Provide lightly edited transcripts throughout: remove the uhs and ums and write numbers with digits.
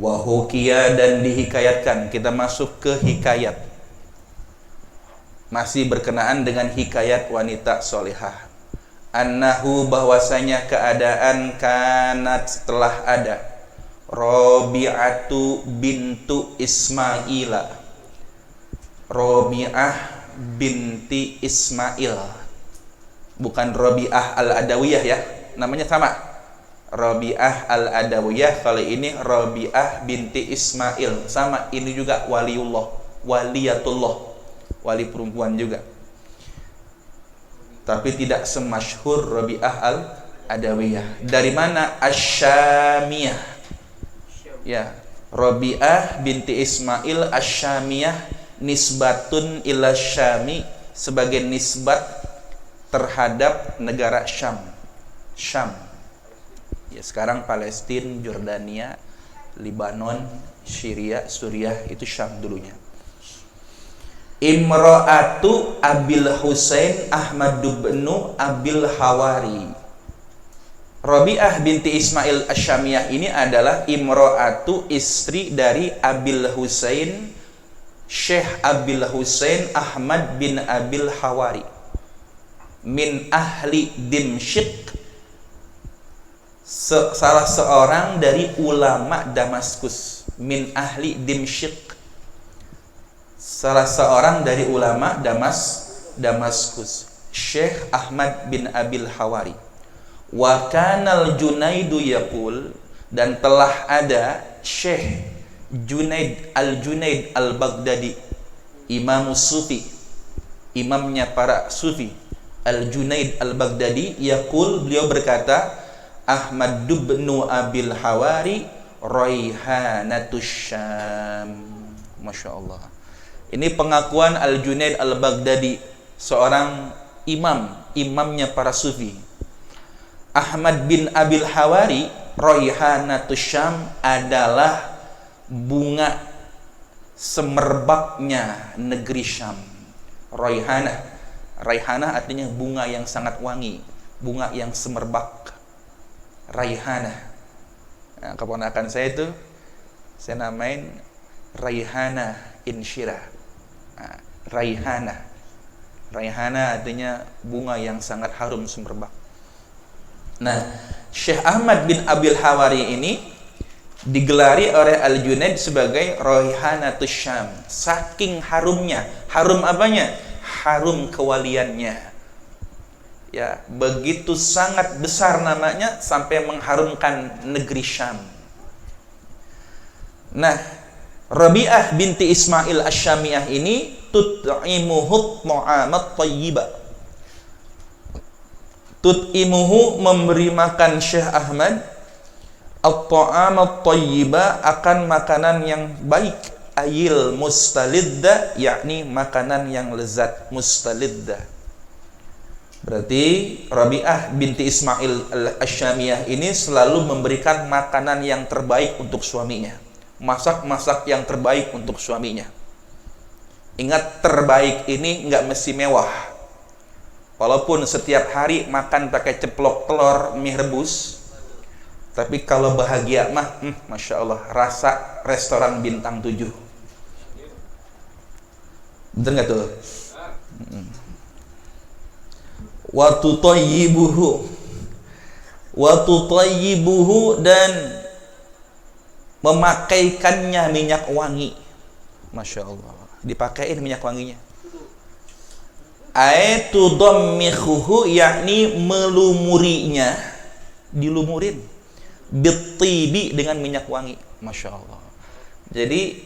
Wa hukiya, dan dihikayatkan. Kita masuk ke hikayat, masih berkenaan dengan hikayat wanita solihah. Annahu, bahwasanya keadaan kanat telah ada, Rabi'atu bintu Ismaila, Rabi'ah binti Ismail, bukan Rabi'ah al-Adawiyah ya, namanya sama, Rabi'ah al-Adawiyah. Kalau ini Rabi'ah binti Ismail, sama, ini juga waliullah, waliyatullah, wali perempuan juga, tapi tidak semasyhur Rabi'ah al-Adawiyah. Dari mana? Asyamiyah ya, Rabi'ah binti Ismail Asyamiyah, nisbatun ila Syami, sebagai nisbat terhadap negara Syam. Syam ya, sekarang Palestina, Jordania, Libanon, Syria, Suriah, itu Syam dulunya. Imra'atu Abil Husain Ahmad bin Abil Hawari. Rabi'ah binti Ismail Asyamiyah ini adalah imra'atu, istri dari Abil Husain, Syekh Abil Husain Ahmad bin Abil Hawari, min ahli Dimsyik, salah seorang dari ulama Damaskus. Min ahli Dimsyik, salah seorang dari ulama Damaskus, Syekh Ahmad bin Abil Hawari. Wa kanal Junaidu yaqul, dan telah ada Syekh Junaid al-Baghdadi, Imam Sufi, imamnya para Sufi, Al-Junaid al-Baghdadi, yaqul, beliau berkata, Ahmad bin Abil Hawari Raihanatush Syam. Masya Allah. Ini pengakuan Al-Junaid al-Baghdadi, seorang imamnya para Sufi. Ahmad bin Abil Hawari, Raihanatush Syam, adalah bunga semerbaknya negeri Syam. Raihanah artinya bunga yang sangat wangi, bunga yang semerbak. Raihanah. Nah, keponakan saya itu saya namain Raihanah Insyirah. Nah, Raihanah artinya bunga yang sangat harum semerbak. Nah, Syekh Ahmad bin Abil Hawari ini digelari oleh Al-Junaid sebagai Raihanatush Syam. Saking harumnya, harum apanya? Harum kewaliannya. Ya, begitu sangat besar namanya sampai mengharumkan negeri Syam. Nah, Rabi'ah binti Ismail Asyamiyah ini tut'imuhu ta'amat thayyibah. Tut'imuhu, memberi makan Syekh Ahmad, at-ta'amat thayyibah, akan makanan yang baik, ayil mustalidda, yakni makanan yang lezat, mustalidda. Berarti Rabi'ah binti Ismail al-Asyamiyah ini selalu memberikan makanan yang terbaik untuk suaminya, masak-masak yang terbaik untuk suaminya. Ingat, terbaik ini nggak mesti mewah. Walaupun setiap hari makan pakai ceplok telur mie rebus, tapi kalau bahagia mah, Masya Allah, rasa restoran bintang 7. Bener nggak tuh? Wa tutayyibuhu, dan memakaikannya minyak wangi. Masya Allah, dipakaiin minyak wanginya. Aitu dhammikhuhu, yakni melumurinya, dilumurin, bittibi, dengan minyak wangi. Masya Allah. Jadi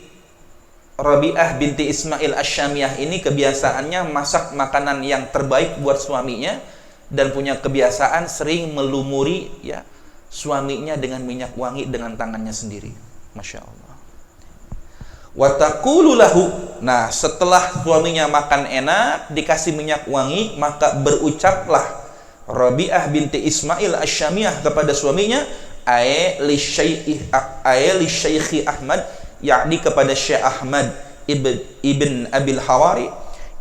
Rabi'ah binti Ismail Asyamiyah ini kebiasaannya masak makanan yang terbaik buat suaminya, dan punya kebiasaan sering melumuri ya suaminya dengan minyak wangi dengan tangannya sendiri. Masya Allah. Wa taqulu lahu, nah setelah suaminya makan enak, dikasih minyak wangi, maka berucaplah Rabi'ah binti Ismail Asyamiyah kepada suaminya, li Syekhi Ahmad, yakni kepada Syekh Ahmad ibn Abil Hawari,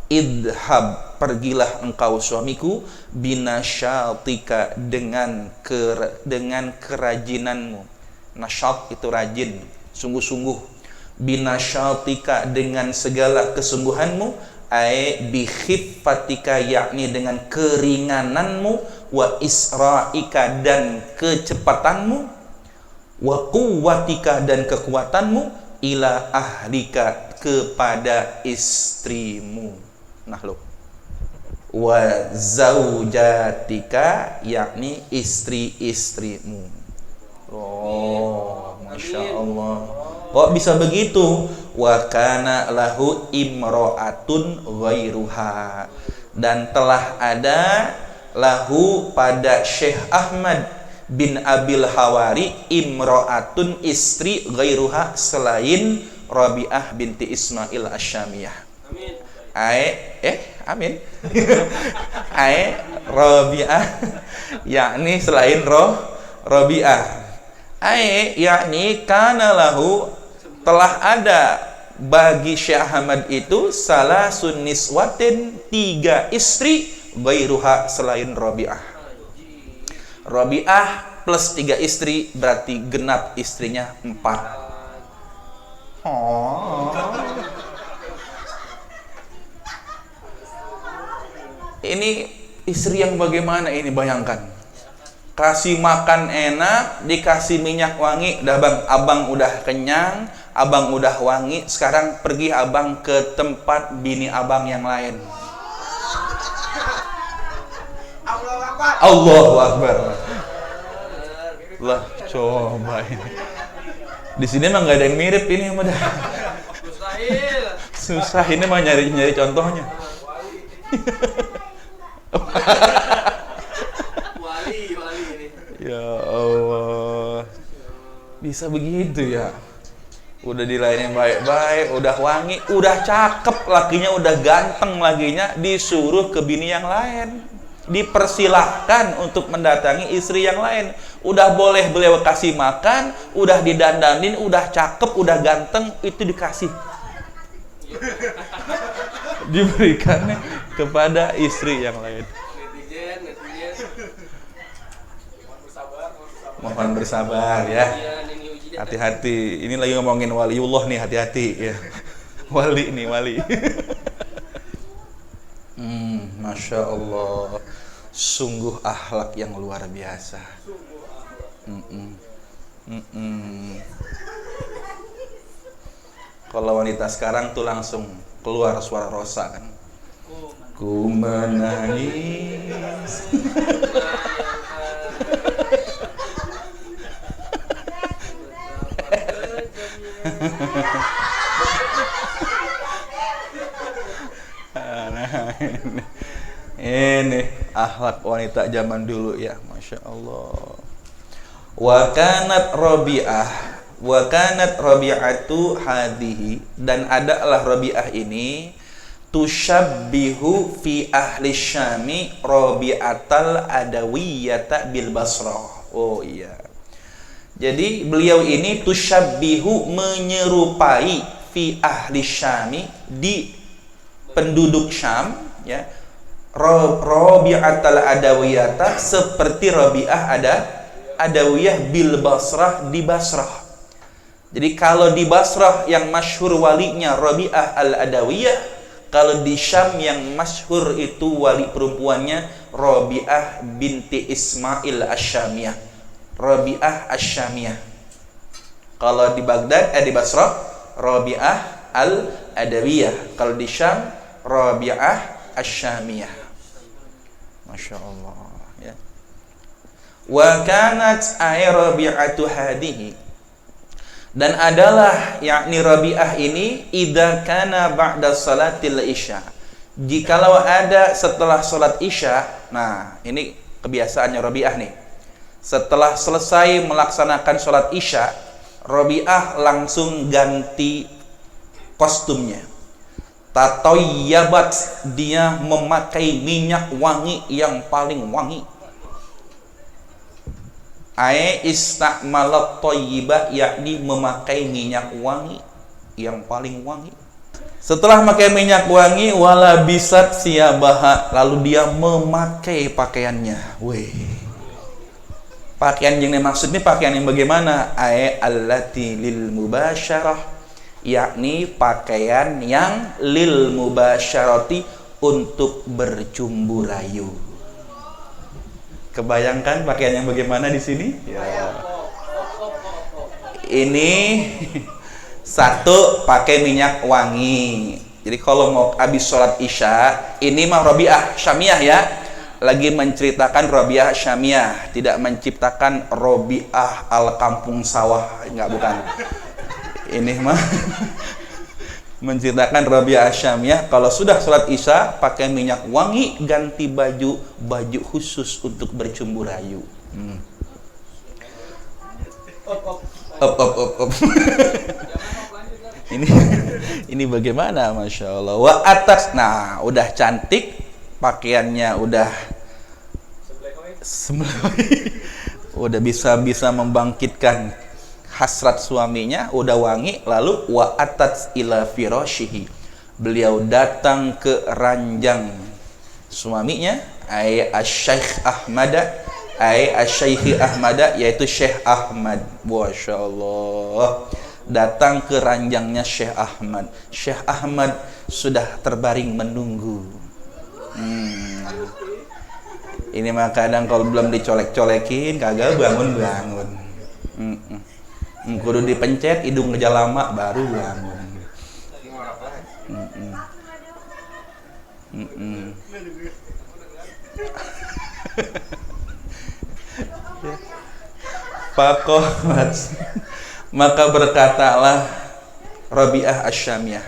idhab, pergilah engkau suamiku, binasyatika, dengan kerajinanmu. Nasyat itu rajin, sungguh-sungguh, binasyatika dengan segala kesungguhanmu, ai bi khiffatika yakni dengan keringananmu, wa isra'ika dan kecepatanmu, wa quwwatika dan kekuatanmu, ila ahlika kepada istrimu. Nah lo, wa zaujatika yakni istri-istrimu. Oh, masya Allah. Kok bisa begitu? Wa kana lahu imro'atun ghairuha, dan telah ada lahu pada Syekh Ahmad bin Abil Hawari imro'atun istri ghairuha selain Rabi'ah binti Ismail Asyamiyah. Amin. Rabi'ah yakni selain Rabi'ah. Yakni kana lahu telah ada bagi Syekh Ahmad itu salasun niswatin 3 istri ghairuha selain Rabi'ah. Rabi'ah plus 3 istri berarti genap istrinya 4. Ini istri yang bagaimana ini, bayangkan. Kasih makan enak, dikasih minyak wangi, dah bang, abang udah kenyang, abang udah wangi, sekarang pergi abang ke tempat bini abang yang lain. Allahu Akbar. Lah, coba ini. Di sini mah nggak ada yang mirip ini mah dah. Susah ini mah nyari contohnya. Wali ini. Ya Allah, bisa begitu ya? Udah dilayanin baik-baik, udah wangi, udah cakep lakinya, udah ganteng lakinya, disuruh ke bini yang lain. Dipersilahkan untuk mendatangi istri yang lain. Udah boleh beliau kasih makan, udah didandanin, udah cakep, udah ganteng, itu dikasih. Diberikannya kepada istri yang lain. Netizen. Mohon bersabar ya. Hati-hati. Ini lagi ngomongin waliullah nih, hati-hati ya. Wali nih, wali. Masya Allah, sungguh akhlak yang luar biasa. Kalau wanita sekarang tuh langsung keluar suara rosa kan. Ku menangis. Ini akhlak wanita zaman dulu ya, masya Allah. Wa kanat Rabi'atu hadhihi, dan adalah Rabi'ah ini tusyabbihu fi ahli Syami Rabi'atal Adawiyyata bil Basrah. Oh iya. Jadi beliau ini tusyabbihu menyerupai fi ahli Syami di penduduk Syam ya. Rabi'atal Adawiyyata seperti Rabi'ah Adawiyah bil Basrah di Basrah. Jadi kalau di Basrah yang masyhur walinya Rabi'ah al-Adawiyah, kalau di Syam yang masyhur itu wali perempuannya Rabi'ah binti Ismail Asyamiyah. Rabi'ah Asyamiyah. Kalau di Baghdad di Basrah Rabi'ah al-Adawiyah. Kalau di Syam Rabi'ah Asyamiyah. Masya Allah ya. Wa kanat Rabi'atu hadhihi, dan adalah yakni Rabi'ah ini idza kana ba'da salatil isya, jikalau ada setelah salat isya. Nah ini kebiasaannya Rabi'ah nih, setelah selesai melaksanakan salat isya, Rabi'ah langsung ganti kostumnya. Tatoyyabat, dia memakai minyak wangi yang paling wangi. Istakmalat thayyibah, yakni memakai minyak wangi yang paling wangi. Setelah memakai minyak wangi, wala bisat siyabaha, lalu dia memakai pakaiannya. Pakaian yang dimaksud ini pakaian yang bagaimana? Allati lil mubasyarah, yakni pakaian yang lil mubasyarati, untuk bercumbu rayu. Kebayangkan pakaian yang bagaimana di sini? Ya. Ini satu, pakai minyak wangi. Jadi kalau mau habis sholat isya, ini mah Rabi'ah Syamiyah ya, lagi menceritakan Rabi'ah Syamiyah, tidak menciptakan Rabi'ah al kampung sawah, enggak, bukan. Ini mah menceritakan Rabi'ah Syamiyah. Kalau sudah sholat isya, pakai minyak wangi, ganti baju khusus untuk bercumbu rayu. Op. Ini bagaimana, masya Allah. Wa atas, nah udah cantik, pakaiannya udah udah bisa membangkitkan hasrat suaminya, udah wangi. Lalu wa atas ila firashihi, beliau datang ke ranjang suaminya, asy-Syaikh Ahmad, yaitu Syekh Ahmad. Masya Allah, datang ke ranjangnya Syekh Ahmad. Syekh Ahmad sudah terbaring menunggu. Ini mah kadang kalau belum dicolek-colekin kagak bangun. Kudu dipencet hidung kerja lama baru bangun. Faqalat, maka berkatalah Rabi'ah Asy-Syamiyah.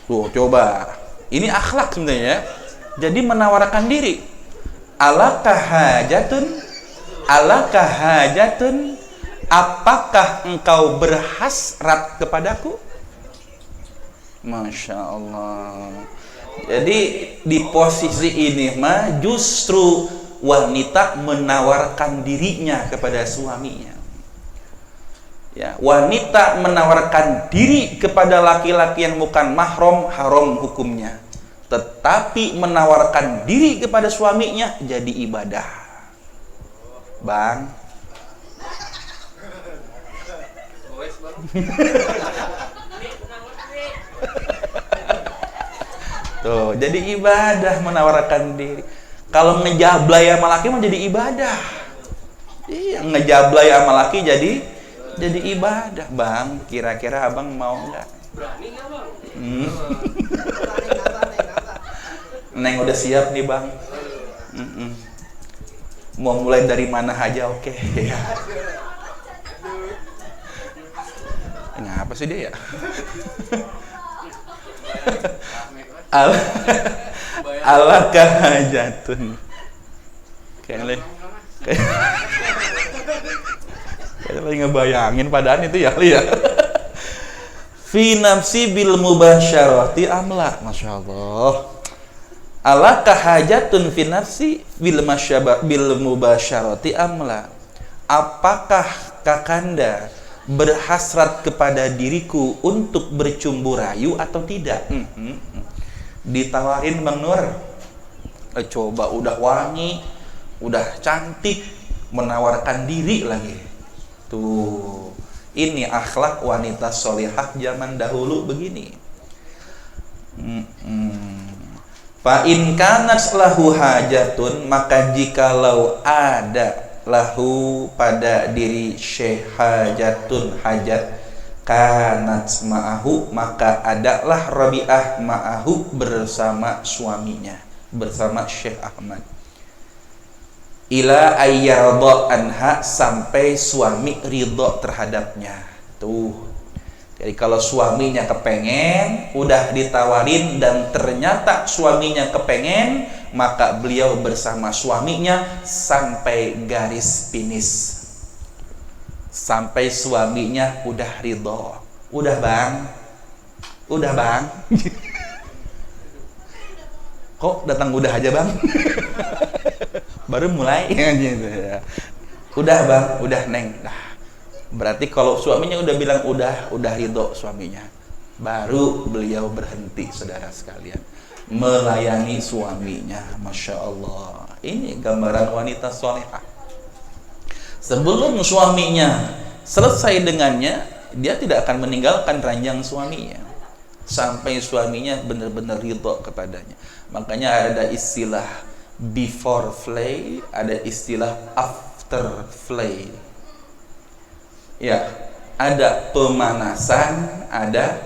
Tuh, coba. Ini akhlak sebenarnya. Jadi menawarkan diri. Alakah hajatun, apakah engkau berhasrat kepadaku? Masya Allah. Jadi di posisi ini mah justru wanita menawarkan dirinya kepada suaminya. Ya, wanita menawarkan diri kepada laki-laki yang bukan mahram, haram hukumnya. Tetapi menawarkan diri kepada suaminya jadi ibadah. Bang. Tuh, jadi ibadah menawarkan diri. Kalau ngejablay sama laki mah jadi ibadah. Iya, ngejablay sama laki jadi ibadah. Bang, kira-kira abang mau nggak? Berani nggak, Bang? Neng udah siap nih, Bang. Mau mulai dari mana aja, oke. Ngapa sih dia ya? Alakah hajatun, kayak lagi ngebayangin padahal itu ya kali ya. Fi nafsi bil mubasyarati amla, masya Allah. Alakah hajatun fi nafsi bil mubasyarati amla, apakah kakanda berhasrat kepada diriku untuk bercumbu rayu atau tidak? Ditawarin Bang Nur, coba udah wangi, udah cantik, menawarkan diri lagi. Tuh, ini akhlak wanita solihah zaman dahulu begini. Fa in kanat lahu hajatun, maka jikalau ada lahu pada diri syekh hajatun, hajat, kanat ma'ahu, maka adalah Rabi'ah ma'ahu, bersama suaminya, bersama Syekh Ahmad. Ila ayyarda anha, sampai suami ridho terhadapnya. Tuh, jadi kalau suaminya kepengen, udah ditawarin dan ternyata suaminya kepengen, maka beliau bersama suaminya sampai garis finish, sampai suaminya udah ridho. Udah bang, kok datang udah aja bang? Baru mulai gitu ya. Udah bang, udah neng. Nah, berarti kalau suaminya udah bilang udah ridho suaminya, baru beliau berhenti, saudara sekalian, melayani suaminya. Masya Allah, ini gambaran wanita solehah. Sebelum suaminya selesai dengannya, dia tidak akan meninggalkan ranjang suaminya sampai suaminya benar-benar ridho kepadanya. Makanya ada istilah before play, ada istilah after play. Ya, ada pemanasan, ada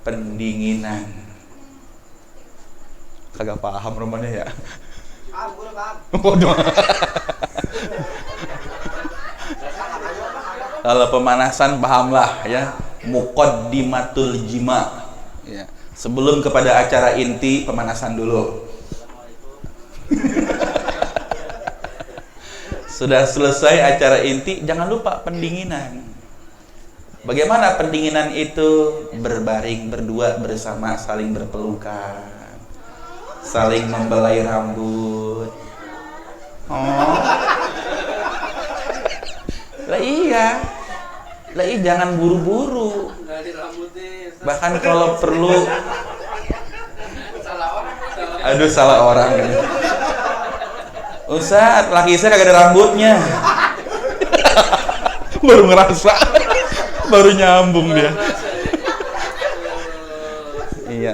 pendinginan. Kagak paham rumahnya ya? Bodoh. Kalau pemanasan pahamlah ya, muqaddimatul jima. Ya, sebelum kepada acara inti, pemanasan dulu. Sudah selesai acara inti, jangan lupa pendinginan. Bagaimana pendinginan itu? Berbaring berdua bersama, saling berpelukan, saling membelai rambut. Oh. Lah iya, jangan buru-buru. Bahkan kalau perlu, aduh salah orang. Ustaz, laki saya kagak ada rambutnya. Baru ngerasa, baru nyambung dia. Iya.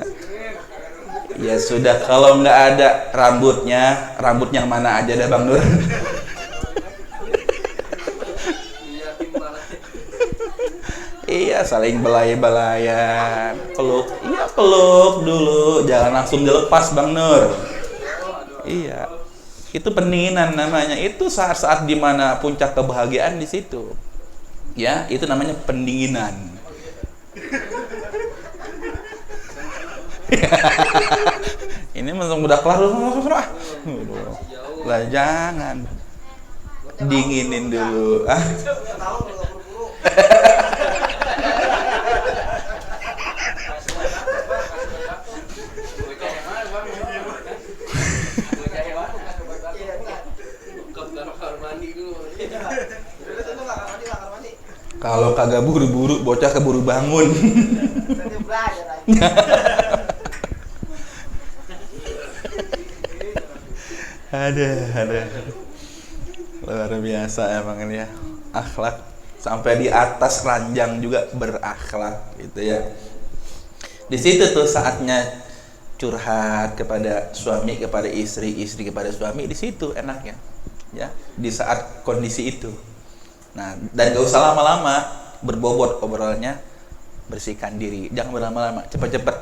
Ya sudah, kalau nggak ada rambutnya, rambut yang mana aja dah Bang Nur. Iya, saling belai-belayan, peluk. Iya, peluk dulu, jangan langsung dilepas Bang Nur. Iya, itu pendinginan namanya. Itu saat-saat dimana puncak kebahagiaan di situ. Ya, itu namanya pendinginan. Ini udah kelar lah, jangan dinginin dulu. Kalau kagak buru-buru, bocah keburu bangun. Ada. Luar biasa emang ini ya. Akhlak sampai di atas ranjang juga berakhlak gitu ya. Di situ tuh saatnya curhat kepada suami, kepada istri, istri kepada suami, di situ enaknya. Ya, di saat kondisi itu. Nah, dan gak usah lama-lama berbobot obrolannya, bersihkan diri, jangan berlama-lama, cepet-cepet.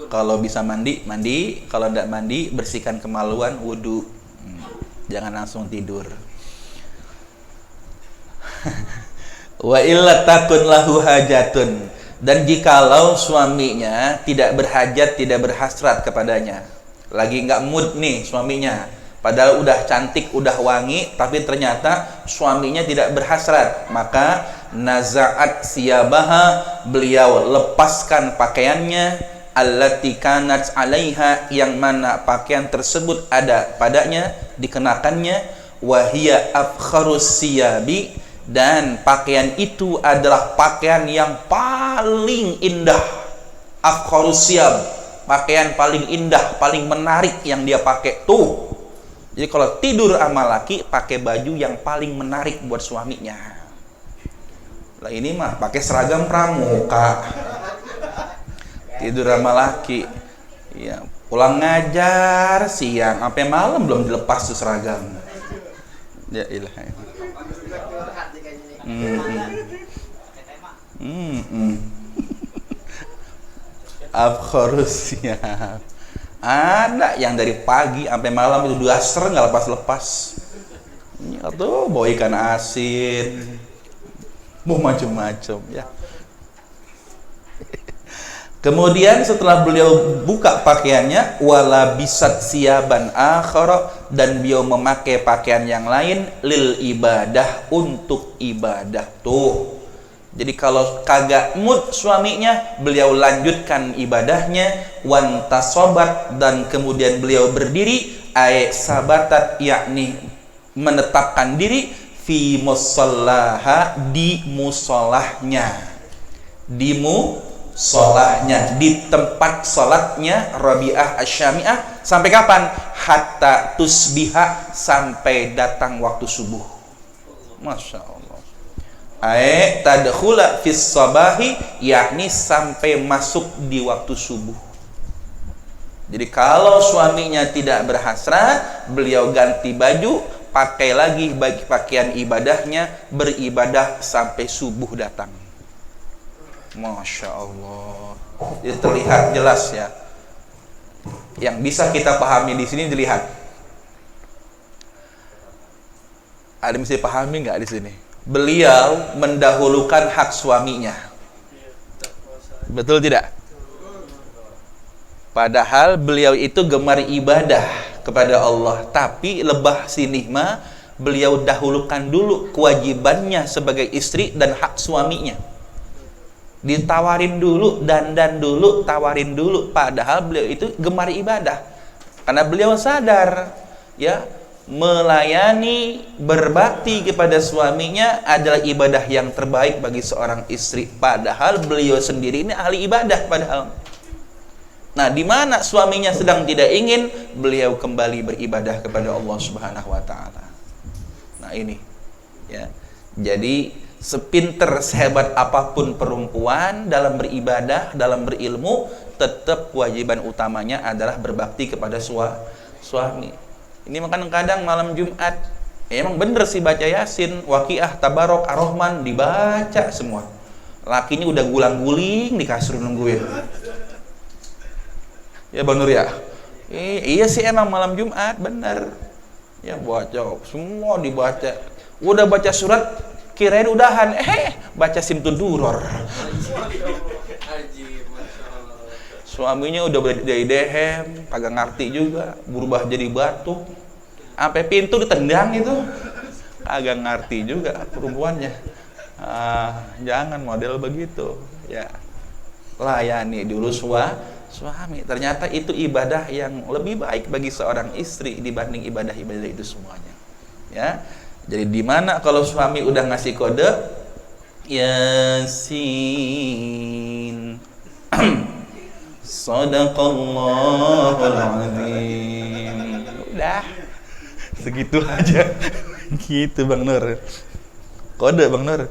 Kalau bisa mandi, mandi. Kalau tidak mandi, bersihkan kemaluan, wudu. Jangan langsung tidur. Wa illa takun lahu hajatun. Dan jikalau suaminya tidak berhajat, tidak berhasrat kepadanya, lagi nggak mood nih suaminya, padahal udah cantik, udah wangi, tapi ternyata suaminya tidak berhasrat, maka naza'at siyabaha, beliau lepaskan pakaiannya, allati kanat 'alaiha, yang mana pakaian tersebut ada padanya, dikenakannya, wahia afkharus siyabi, dan pakaian itu adalah pakaian yang paling indah. Afkharus siyab, pakaian paling indah, paling menarik yang dia pakai tuh. Jadi kalau tidur sama laki, pakai baju yang paling menarik buat suaminya. Lah ini mah pakai seragam pramuka. Tidur sama laki. Ya, pulang ngajar siang sampai malam belum dilepas tuh seragam. Ya ilah. Afkharus siyab. Ada yang dari pagi sampai malam itu duaster nggak lepas-lepas. Atau bawa ikan asin, mau macam-macam ya. Kemudian setelah beliau buka pakaiannya, wala bisat siyaban akhara, dan beliau memakai pakaian yang lain, lil ibadah, untuk ibadah tuh. Jadi kalau kagak mood suaminya, beliau lanjutkan ibadahnya, wan tasobat, dan kemudian beliau berdiri, sabatat, yakni menetapkan diri, fi musallaha, di musolahnya, solahnya, di tempat salatnya Rabi'ah Asy-Syami'ah. Sampai kapan? Hatta tusbiha, sampai datang waktu subuh. Masya Allah. Tadkhula fis sabahi, yakni sampai masuk di waktu subuh. Jadi kalau suaminya tidak berhasrat, beliau ganti baju, pakai lagi pakaian ibadahnya, beribadah sampai subuh datang. Masya Allah. Jadi terlihat jelas ya. Yang bisa kita pahami di sini dilihat. Ada yang bisa dipahami nggak di sini? Beliau mendahulukan hak suaminya. Betul tidak? Padahal beliau itu gemar ibadah kepada Allah, tapi lebah sini mah beliau dahulukan dulu kewajibannya sebagai istri dan hak suaminya. Ditawarin dulu, dandan dulu, tawarin dulu, padahal beliau itu gemar ibadah. Karena beliau sadar ya, melayani, berbakti kepada suaminya adalah ibadah yang terbaik bagi seorang istri. Padahal beliau sendiri ini ahli ibadah padahal. Nah, di mana suaminya sedang tidak ingin, beliau kembali beribadah kepada Allah Subhanahu wa taala. Nah, ini ya. Jadi sepinter sehebat apapun perempuan dalam beribadah, dalam berilmu, tetap kewajiban utamanya adalah berbakti kepada suami. Ini makanya kadang malam Jumat emang bener sih baca Yasin, Waqiah, Tabarok, Ar-Rahman dibaca semua. Lakinya udah gulang-guling di kasur nungguin. Ya Bang Nur ya? Iya sih emang malam Jumat, bener. Ya baca, semua dibaca. Udah baca surat, kirain udahan. Baca Simtud Duror. Suaminya udah dari dehem, kagak ngerti juga, berubah jadi batu. Sampai pintu ditendang itu. Kagak ngerti juga perempuannya. Jangan model begitu. Ya. Layani dulu suami. Ternyata itu ibadah yang lebih baik bagi seorang istri dibanding ibadah-ibadah itu semuanya. Ya. Jadi di mana kalau suami udah ngasih kode Yasin Sadaqallahul azim. Udah. Segitu aja. Gitu Bang Nur. Kode Bang Nur.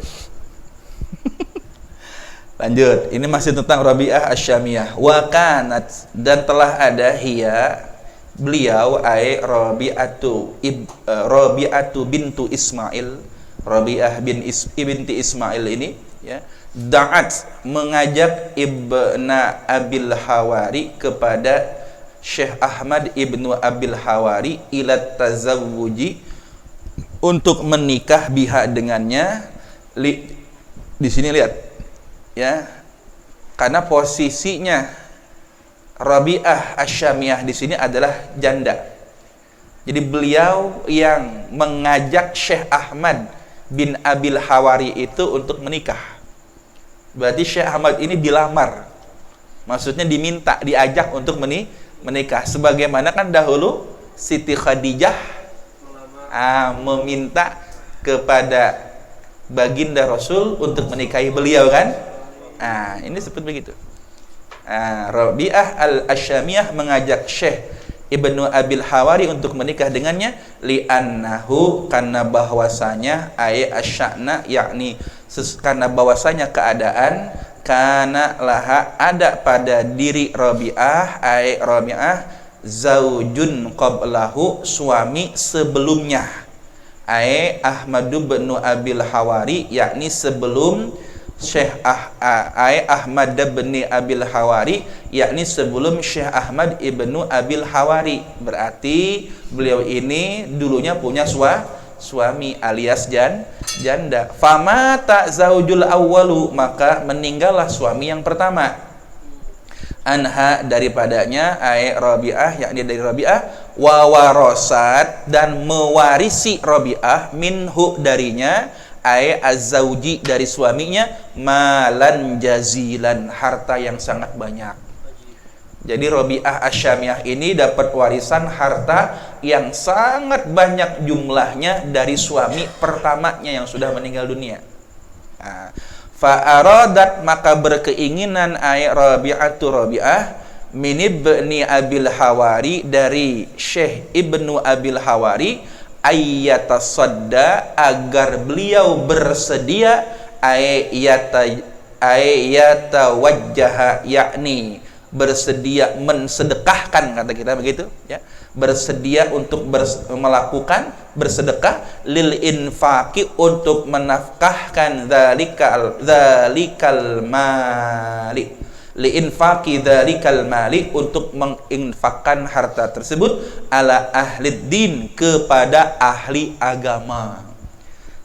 Lanjut, ini masih tentang Rabi'ah Asy-Syamiyah. Wa kanat, dan telah ada hiya beliau Rabi'atu bintu Ismail. Rabi'ah binti Ismail ini ya, da'at, mengajak Ibna Abil Hawari kepada Syekh Ahmad Ibnu Abil Hawari ila tazawwuji, untuk menikah biha dengannya. Di sini lihat ya, karena posisinya Rabi'ah Asy-Syamiyah di sini adalah janda. Jadi beliau yang mengajak Syekh Ahmad bin Abil Hawari itu untuk menikah. Berarti Syekh Ahmad ini dilamar. Maksudnya diminta, diajak untuk menikah. Sebagaimana kan dahulu Siti Khadijah meminta kepada baginda Rasul untuk menikahi beliau kan? Ini seperti begitu. Rabi'ah al-Asy-Syamiyah mengajak Syekh Ibnu Abil Hawari untuk menikah dengannya, li'annahu, karena bahwasanya asya'na, yakni karena bahwasanya keadaan, kana laha, ada pada diri Rabi'ah Rabi'ah zaujun qablahu, suami sebelumnya. Ahmadu bin Abil Hawari, yakni sebelum Syekh Ahmad bin Abil Hawari, yakni sebelum Syekh Ahmad ibnu Abil Hawari. Berarti beliau ini dulunya punya suami alias janda. Famata zaujul awwalu, maka meninggallah suami yang pertama. Anha, daripadanya Rabi'ah, yakni dari Rabi'ah, wa warasat, dan mewarisi Rabi'ah minhu, darinya az-zauji, dari suaminya, malan jazilan, harta yang sangat banyak. Jadi Rabi'ah Asy-Syamiyah ini dapat warisan harta yang sangat banyak jumlahnya dari suami pertamanya yang sudah meninggal dunia. Fa'aradat, maka berkeinginan Rabi'ah min ibni Abil Hawari, dari Syekh Ibnu Abil Hawari, ayyatasadda, agar beliau bersedia, ayyatawajjaha, yakni bersedia mensedekahkan, kata kita begitu ya, bersedia untuk melakukan bersedekah, lil infaqi, untuk menafkahkan dzalikal mali, li infaqi dzalikal mali, untuk menginfakkan harta tersebut, ala ahli din, kepada ahli agama.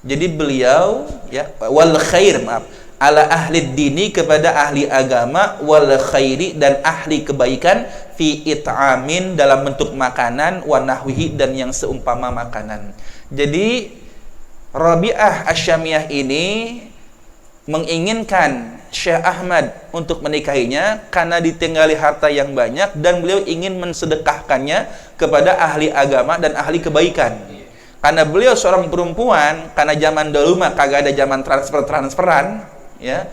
Jadi beliau ya, wal khair, maaf, ala ahli dini, kepada ahli agama, wal khairi, dan ahli kebaikan, fi it'amin, dalam bentuk makanan, wa nahwihi, dan yang seumpama makanan. Jadi Rabi'ah Asyamiyah ini menginginkan Syekh Ahmad untuk menikahinya karena ditinggali harta yang banyak, dan beliau ingin mensedekahkannya kepada ahli agama dan ahli kebaikan. Karena beliau seorang perempuan, karena zaman dulu mah kagak ada zaman transferan, ya,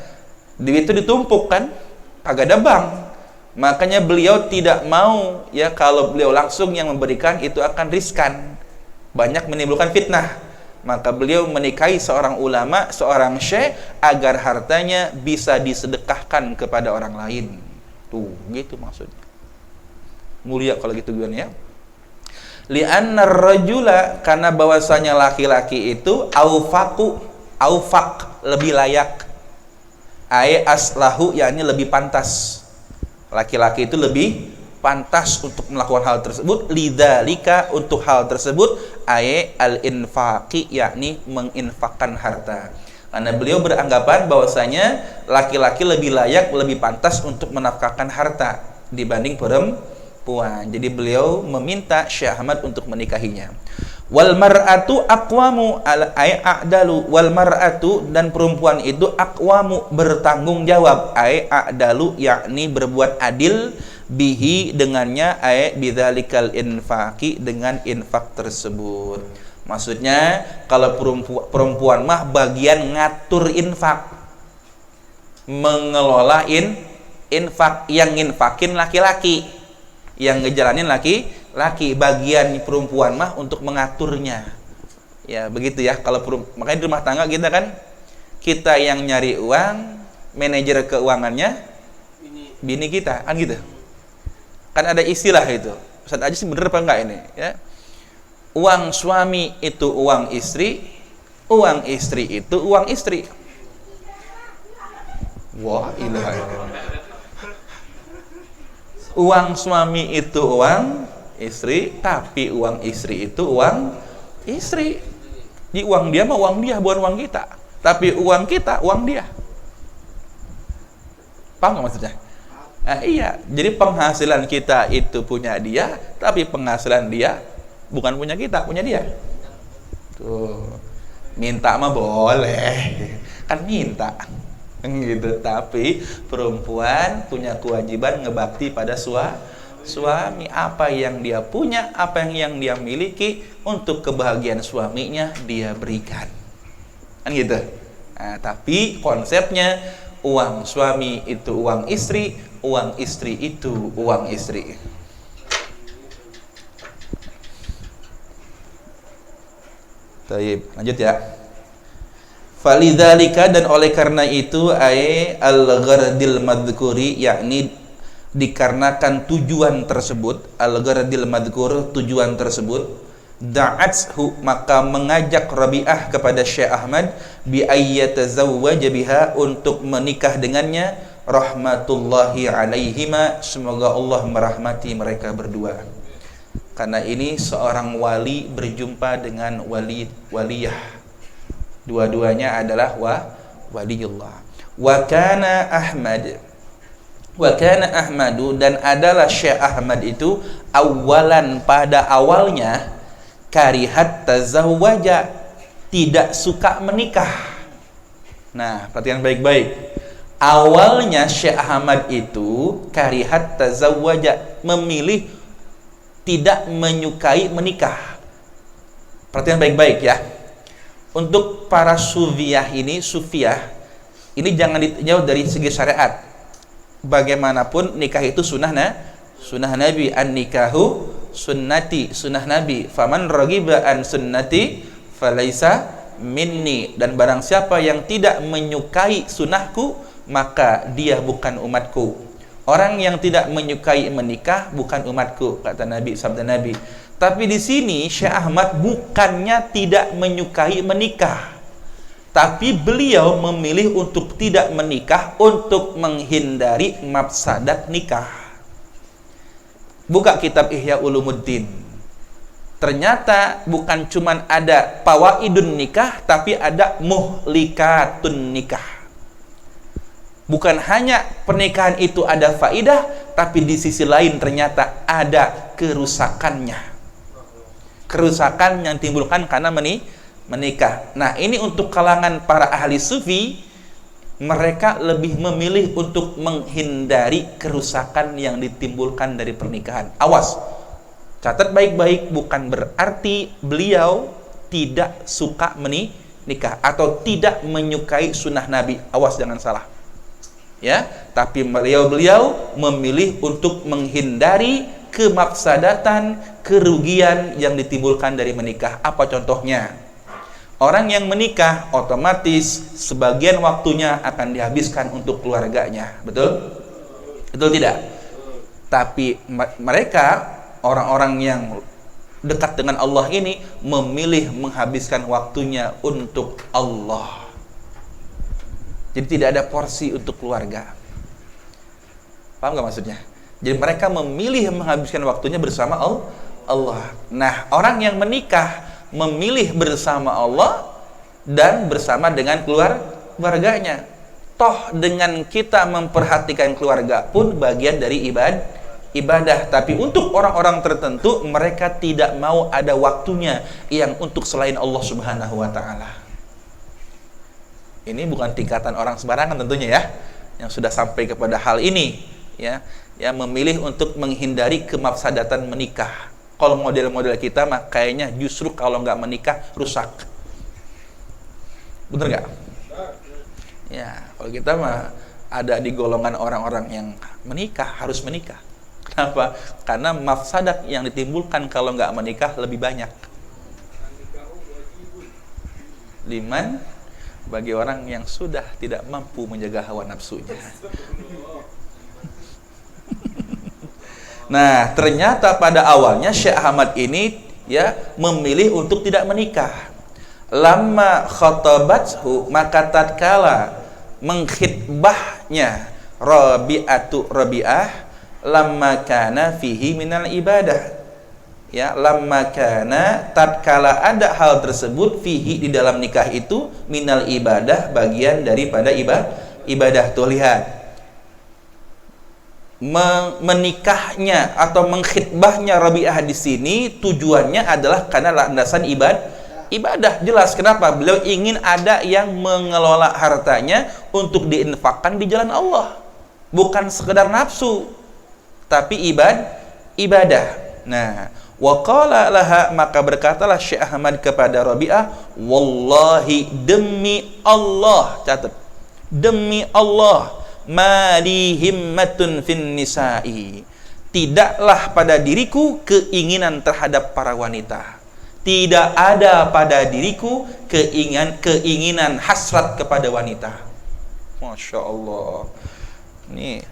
duit itu ditumpuk kan, kagak ada bank. Makanya beliau tidak mau, ya, kalau beliau langsung yang memberikan itu akan riskan, banyak menimbulkan fitnah. Maka beliau menikahi seorang ulama, seorang syekh, agar hartanya bisa disedekahkan kepada orang lain. Tuh, gitu maksudnya. Mulia kalau gitu ya. Li'anna rajula, karena bahwasanya laki-laki itu aufaq, lebih layak, aslahu, yakni lebih pantas. Laki-laki itu lebih pantas untuk melakukan hal tersebut, lidzalika, untuk hal tersebut, al-infaqi, yakni menginfakkan harta. Karena beliau beranggapan bahwasanya laki-laki lebih layak, lebih pantas untuk menafkahkan harta dibanding perempuan. Jadi beliau meminta Syekh Ahmad untuk menikahinya. Wal mar'atu aqwamu a'dalu, wal mar'atu, dan perempuan itu aqwamu, bertanggung jawab, a'dalu, yakni berbuat adil, bihi, dengannya, bidzalikal infaqi, dengan infak tersebut. Maksudnya kalau perempuan mah bagian ngatur infak, mengelola infak, yang nginfakin laki-laki, yang ngejalanin laki-laki, bagian perempuan mah untuk mengaturnya. Ya, begitu ya. Kalau makanya di rumah tangga kita kan, kita yang nyari uang, manajer keuangannya bini kita, kan gitu. Kan ada istilah itu. Ustaz aja sih bener apa enggak ini, ya? Uang suami itu uang istri itu uang istri. Wah, ilaha illallah. Uang suami itu uang istri, tapi uang istri itu uang istri. Jadi uang dia mah uang dia, bukan uang kita. Tapi uang kita uang dia. Paham nggak maksudnya? Iya. Jadi penghasilan kita itu punya dia, tapi penghasilan dia bukan punya kita, punya dia. Tuh. Minta mah boleh. Kan minta. Gitu, tapi perempuan punya kewajiban ngebakti pada suami. Apa yang dia punya, apa yang dia miliki, untuk kebahagiaan suaminya dia berikan, kan gitu. Nah, tapi konsepnya uang suami itu uang istri itu uang istri. Baik, lanjut ya. Falidzalika, dan oleh karena itu, al-ghardil madhkuri, yakni dikarenakan tujuan tersebut, al-ghardil madhkur, tujuan tersebut, da'athu, maka mengajak Rabi'ah kepada Syekh Ahmad, bi ayyatazawwaja biha, untuk menikah dengannya, rahmatullahi alaihima, semoga Allah merahmati mereka berdua. Karena ini seorang wali berjumpa dengan waliyah. Dua-duanya adalah waliullah. Wa kana Ahmadu, dan adalah Syekh Ahmad itu, awalan, pada awalnya, karihat tazawwaja, tidak suka menikah. Nah, perhatikan baik-baik. Awalnya Syekh Ahmad itu karihat tazawwaja, memilih tidak menyukai menikah. Perhatikan baik-baik ya. Untuk para sufiah ini jangan ditinjau dari segi syariat. Bagaimanapun nikah itu sunnah Nabi, an nikahu sunnati, sunnah Nabi. Faman raghiba an sunnati falaisa minni. Dan barang siapa yang tidak menyukai sunnahku, maka dia bukan umatku. Orang yang tidak menyukai menikah bukan umatku, kata Nabi, sabda Nabi. Tapi di sini Syekh Ahmad bukannya tidak menyukai menikah, tapi beliau memilih untuk tidak menikah untuk menghindari mafsadat nikah. Buka kitab Ihya Ulumuddin. Ternyata bukan cuman ada fawaidun nikah, tapi ada muhlikatun nikah. Bukan hanya pernikahan itu ada faidah, tapi di sisi lain ternyata ada kerusakannya. Kerusakan yang timbulkan karena menikah. Nah, ini untuk kalangan para ahli sufi, mereka lebih memilih untuk menghindari kerusakan yang ditimbulkan dari pernikahan. Awas, catat baik-baik, bukan berarti beliau tidak suka menikah atau tidak menyukai sunnah Nabi. Awas, jangan salah. Ya, tapi beliau memilih untuk menghindari kemafsadatan, kerugian yang ditimbulkan dari menikah. Apa contohnya? Orang yang menikah otomatis sebagian waktunya akan dihabiskan untuk keluarganya. Betul? Betul tidak? Tapi mereka, orang-orang yang dekat dengan Allah ini, memilih menghabiskan waktunya untuk Allah. Jadi tidak ada porsi untuk keluarga. Paham gak maksudnya? Jadi mereka memilih menghabiskan waktunya bersama Allah. Nah, orang yang menikah memilih bersama Allah dan bersama dengan keluarganya. Toh dengan kita memperhatikan keluarga pun bagian dari ibadah. Tapi untuk orang-orang tertentu, mereka tidak mau ada waktunya yang untuk selain Allah Subhanahu wa ta'ala. Ini bukan tingkatan orang sembarangan tentunya ya, yang sudah sampai kepada hal ini, ya memilih untuk menghindari kemafsadatan menikah. Kalau model-model kita mah kayaknya justru kalau nggak menikah rusak. Bener nggak? Ya, kalau kita mah ada di golongan orang-orang yang menikah, harus menikah. Kenapa? Karena mafsadat yang ditimbulkan kalau nggak menikah lebih banyak. Liman, bagi orang yang sudah tidak mampu menjaga hawa nafsunya. Nah, ternyata pada awalnya Syekh Ahmad ini ya memilih untuk tidak menikah. Lama khatabathu, maka tatkala mengkhitbahnya Rabi'ah lamma kana fihi minal ibadah. Ya, lamma kana, tatkala ada hal tersebut fihi, di dalam nikah itu, minal ibadah, bagian daripada ibadah. Tuh lihat, menikahnya atau mengkhitbahnya Rabi'ah di sini tujuannya adalah karena landasan ibadah. Jelas kenapa? Beliau ingin ada yang mengelola hartanya untuk diinfakkan di jalan Allah, bukan sekedar nafsu, tapi ibadah. Nah, wa qala laha, maka berkatalah Syekh Ahmad kepada Rabi'ah, wallahi, demi Allah, catat, demi Allah, mali himmatun fin nisa'i, tidaklah pada diriku keinginan terhadap para wanita. Tidak ada pada diriku keinginan hasrat kepada wanita. Masya Allah. Ini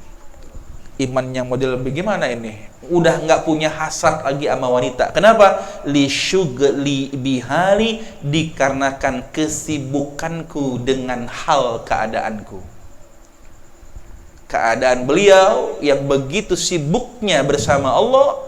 imannya model bagaimana ini? Udah nggak punya hasrat lagi sama wanita. Kenapa? Li syugli bihali, dikarenakan kesibukanku dengan hal keadaanku. Keadaan beliau yang begitu sibuknya bersama Allah,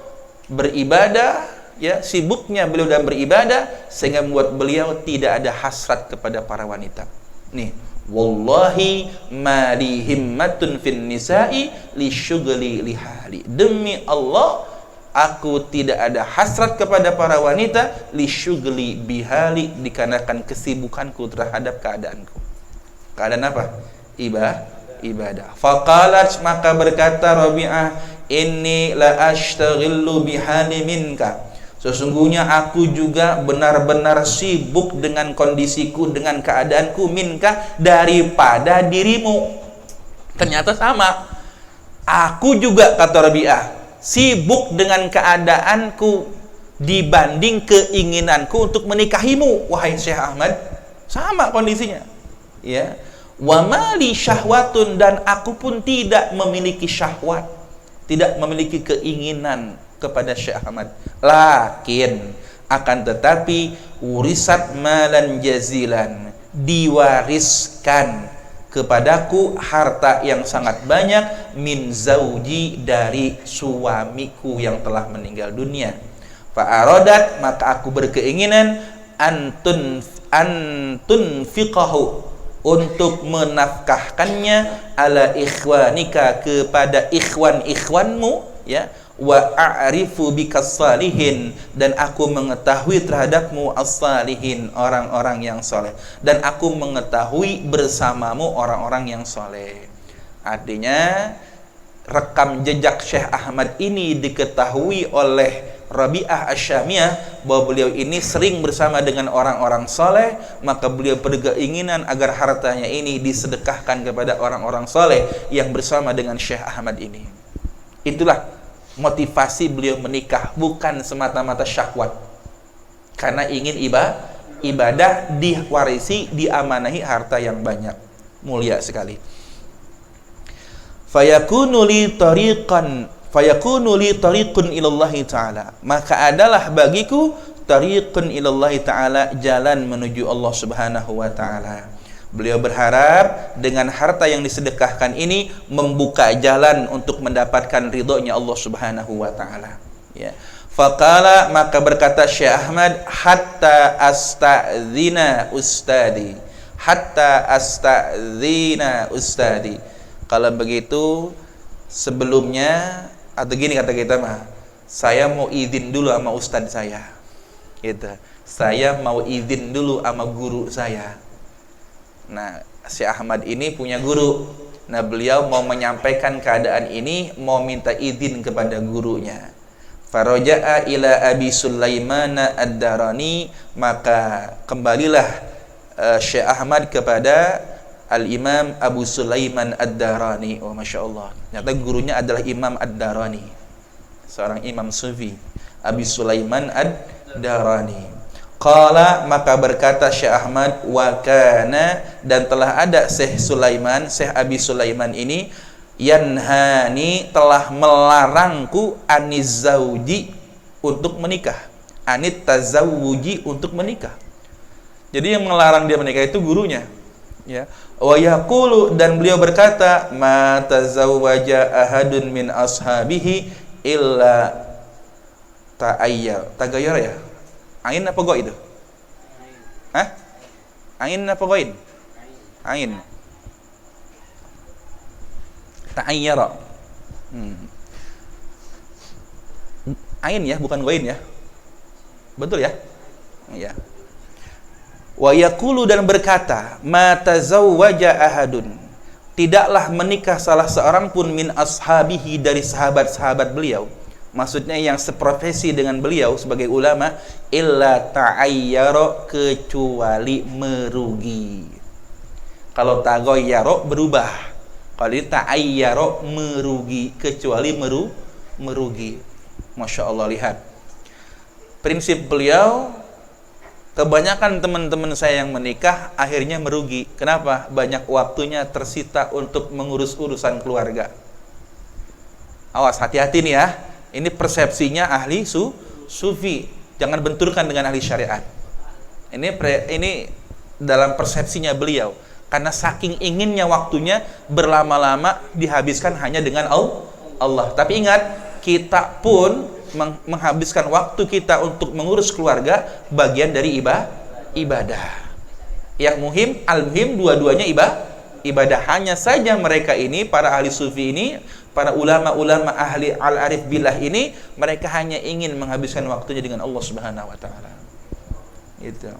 beribadah, ya, sibuknya beliau dalam beribadah, sehingga membuat beliau tidak ada hasrat kepada para wanita. Nih, wallahi ma li himmatun fin nisa'i li syughli lihali, demi Allah aku tidak ada hasrat kepada para wanita, li syughli bihali, dikarenakan kesibukanku terhadap keadaanku. Keadaan apa? Ibadah. Faqalat, maka berkata Rabi'ah, inni la ashtaghillu bihali minka, sesungguhnya aku juga benar-benar sibuk dengan kondisiku, dengan keadaanku, minka, daripada dirimu. Ternyata sama. Aku juga, kata Rabi'ah, sibuk dengan keadaanku dibanding keinginanku untuk menikahimu, wahai Syekh Ahmad. Sama kondisinya, ya. Wa mali syahwatun, dan aku pun tidak memiliki syahwat, tidak memiliki keinginan kepada Syekh Ahmad. Lakin, akan tetapi, urisat malan jazilan, diwariskan kepadaku harta yang sangat banyak, min zauji, dari suamiku yang telah meninggal dunia. Fa'arodat, maka aku berkeinginan antun fiqahu, untuk menafkahkannya ala ikhwanika, kepada ikhwan-ikhwanmu, ya. Wa a'rifu bikas salihin, dan aku mengetahui terhadapmu as-salihin, orang-orang yang soleh, dan aku mengetahui bersamamu orang-orang yang soleh. Artinya rekam jejak Syekh Ahmad ini diketahui oleh Rabi'ah Asy-Syamiyah bahwa beliau ini sering bersama dengan orang-orang soleh, maka beliau berkeinginan agar hartanya ini disedekahkan kepada orang-orang soleh yang bersama dengan Syekh Ahmad ini. Itulah motivasi beliau menikah, bukan semata-mata syahwat, karena ingin ibadah, diwarisi, diamanahi harta yang banyak. Mulia sekali. Fayakunu li tariqun ilallahi ta'ala, maka adalah bagiku tariqun ilallahi ta'ala, jalan menuju Allah subhanahu wa ta'ala. Beliau berharap dengan harta yang disedekahkan ini membuka jalan untuk mendapatkan ridhonya Allah subhanahu wa ta'ala, ya. Faqala, maka berkata Syekh Ahmad, hatta asta'zina ustadi, hatta asta'zina ustadi. Kalau begitu, sebelumnya, atau gini kata kita mah, saya mau izin dulu sama ustadz saya, gitu. Saya mau izin dulu sama guru saya. Nah, Syekh Ahmad ini punya guru. Nah, beliau mau menyampaikan keadaan ini, mau minta izin kepada gurunya. Faraja'a ila Abi Sulaiman ad-Darani, maka kembalilah Syekh Ahmad kepada Al-Imam Abu Sulaiman ad-Darani. Oh, Masya Allah. Ternyata gurunya adalah Imam ad-Darani, seorang imam sufi, Abi Sulaiman ad-Darani. Qala, maka berkata Syekh Ahmad, wa kana, dan telah ada Syekh Sulaiman, Syekh Abi Sulaiman ini, yanhani, telah melarangku, aniz zauji, untuk menikah, anit tazawuji, untuk menikah. Jadi yang melarang dia menikah itu gurunya, ya. Wa yaqulu, dan beliau berkata, ma tazawwaja ahadun min ashabihi illa ta'ayyar. Tagayyar ya? Ain apa go itu? Hah? Ain apa goin? Ain. Ta'ayyara. Ain ya, bukan goin ya. Betul ya? Iya. Wa yaqulu, dan berkata, ma tazawwaja ahadun, tidaklah menikah salah seorang pun min ashabihi, dari sahabat-sahabat beliau, maksudnya yang seprofesi dengan beliau sebagai ulama, illa ta'ayyara, kecuali merugi. Kalau tagayyara berubah, kalau ta'ayyara merugi, kecuali merugi. Masya Allah, lihat prinsip beliau. Kebanyakan teman-teman saya yang menikah akhirnya merugi. Kenapa? Banyak waktunya tersita untuk mengurus urusan keluarga. Awas, hati-hati nih ya. Ini persepsinya ahli sufi. Jangan benturkan dengan ahli syariat. Ini dalam persepsinya beliau. Karena saking inginnya waktunya berlama-lama dihabiskan hanya dengan Allah. Tapi ingat, kita pun menghabiskan waktu kita untuk mengurus keluarga bagian dari ibadah. Yang al-muhim dua-duanya ibadah. Hanya saja mereka ini, para ahli sufi ini, para ulama-ulama ahli al-arif billah ini, mereka hanya ingin menghabiskan waktunya dengan Allah Subhanahu wa taala. Itu.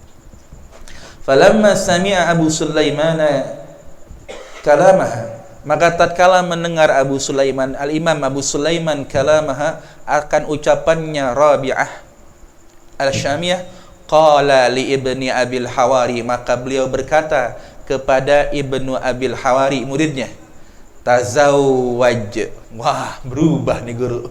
Falamma sami'a Abu Sulaiman kalamaha, maka tatkala mendengar Abu Sulaiman, al-Imam Abu Sulaiman kalamaha, akan ucapannya Rabi'ah al-Syamiyah, qala li ibni Abil Hawari, maka beliau berkata kepada Ibnu Abil Hawari, muridnya, tazawwaj. Wah, berubah nih guru.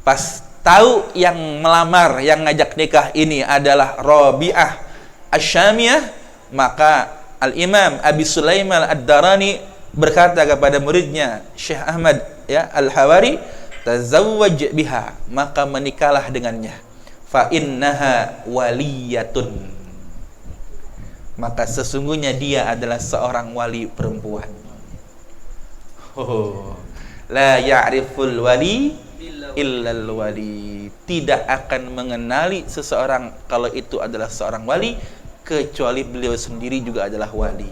Pas tahu yang melamar, yang ngajak nikah ini adalah Rabi'ah Asy-Syamiyah, maka Al-Imam Abi Sulaiman Ad-Darani berkata kepada muridnya Syekh Ahmad ya Al-Hawari, tazawwaj biha, maka menikahlah dengannya, fa innaha waliyatun, maka sesungguhnya dia adalah seorang wali perempuan. La ya'riful wali illal wali, tidak akan mengenali seseorang kalau itu adalah seorang wali kecuali beliau sendiri juga adalah wali.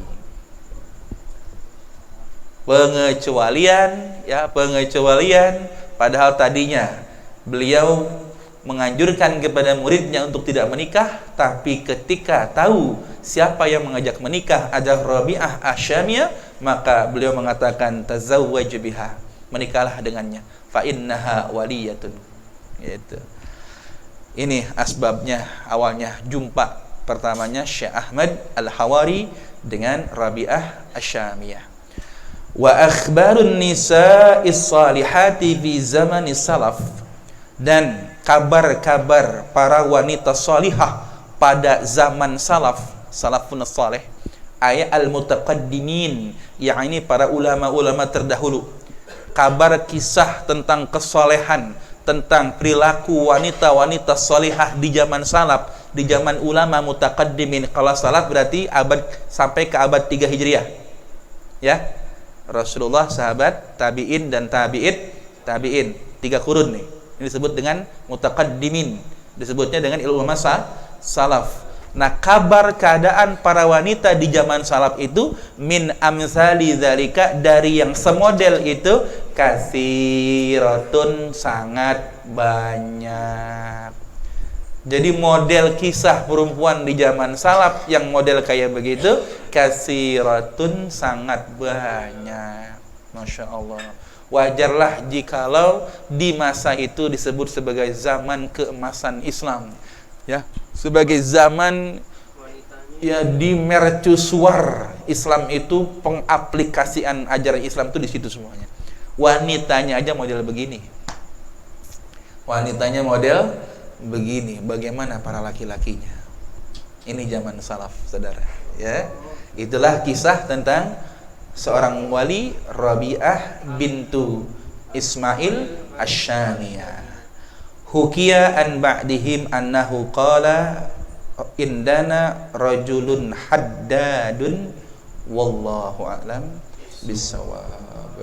Pengecualian padahal tadinya beliau menganjurkan kepada muridnya untuk tidak menikah, tapi ketika tahu siapa yang mengajak menikah adalah Rabi'ah Asy-Syamiyah, maka beliau mengatakan tazawwaj biha, menikahlah dengannya, fa innaha waliyatun. Gitu. Ini asbabnya, awalnya jumpa pertamanya Syekh Ahmad Al-Hawari dengan Rabi'ah Asy-Syamiyah. Wa akhbarun nisa'is salihati fi zamanis salaf, dan kabar-kabar para wanita salihah pada zaman salafun salih, ay al-mutaqaddimin, yakni para ulama-ulama terdahulu. Kabar kisah tentang kesolehan, tentang perilaku wanita-wanita salihah di zaman salaf, di zaman ulama mutaqaddimin. Kalau salaf berarti sampai ke abad 3 Hijriah. Ya. Rasulullah, sahabat, tabi'in dan tabi'in. 3 kurun nih. Ini disebut dengan mutaqaddimin. Disebutnya dengan ulama salaf. Nah, kabar keadaan para wanita di zaman salaf itu min amsali dzalika, dari yang semodel itu, katsiratun, sangat banyak. Jadi model kisah perempuan di zaman salaf yang model kayak begitu, katsiratun, sangat banyak. Masya Allah. Wajarlah jikalau di masa itu disebut sebagai zaman keemasan Islam, ya, sebagai zaman ya di mercusuar Islam itu, pengaplikasian ajaran Islam itu di situ semuanya. Wanitanya aja model begini, wanitanya model begini, bagaimana para laki-lakinya? Ini zaman salaf, saudara. Ya, itulah kisah tentang seorang wali, Rabi'ah bintu Ismail Asy-Syamiyah. Hukiya an ba'dihim annahu qala indana rajulun haddadun wallahu a'lam bissawab.